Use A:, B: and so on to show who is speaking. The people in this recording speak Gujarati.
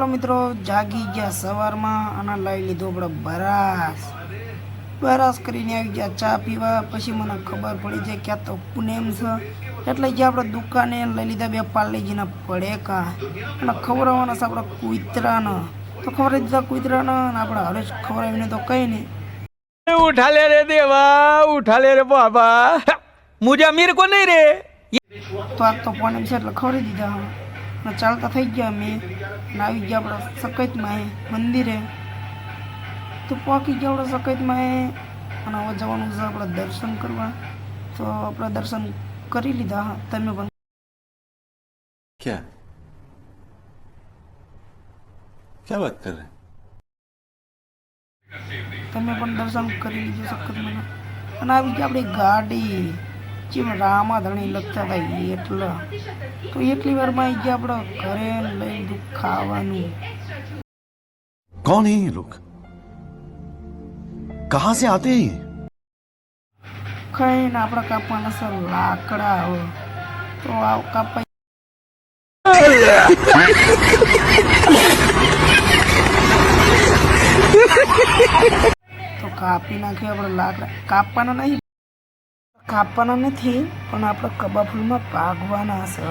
A: ચાલો મિત્રો જાગી ગયા સવારમાં અને લઈ લીધો આપણે બરાસ કરીને આવી ગયા ચા પીવા। પછી મને ખબર પડી જાય કે આ તો પૂનમ છે એટલે જે આપણે દુકાને લઈ લીધા 2 પાર્લેજીના પડેકા અને ખવડાવવાના છે આપણા કૂતરાને। તો ખવડાવી દીધા કૂતરાને અને આપણે હરેશ ખવડાવીને તો કંઈ નહીં।
B: उठा ले रे देवा, उठा ले रे बाबा, मुझे अमीर को नहीं रे।
A: તો આ તો પૂનમ છે એટલે ખવડાવી દીધા અને ચાલતા થઈ ગયા અમે અને આવી ગયા આપણે સકૈતમાં મંદિરે। તો પહોંચી ગયા આપણે સકૈતમાં અને હવે જવાનું છે આપણે દર્શન કરવા। તો આપણે દર્શન કરી લીધા। તમે પણ
C: क्या क्या बात कर रहे हैं?
A: તમે પણ દર્શન કરી લીધું સખતમાં અને આવી ગયા આપણી ગાડી જેમ રામાધણી લખતા હતા એટલા। તો એટલી વારમાં આવી ગયા આપણે ઘરે લઈ લીધું ખાવાનું।
C: कौन है ये लोग? कहाँ से आते हैं ये?
A: ખાઈને આપણે કાપવાના છે લાકડા। હવે તો આ કાપા તો કાપી નાખીએ આપણે લાકડા। કાપવાના નથી પણ આપણે કબાબ ફૂલમાં પાગવાના છે।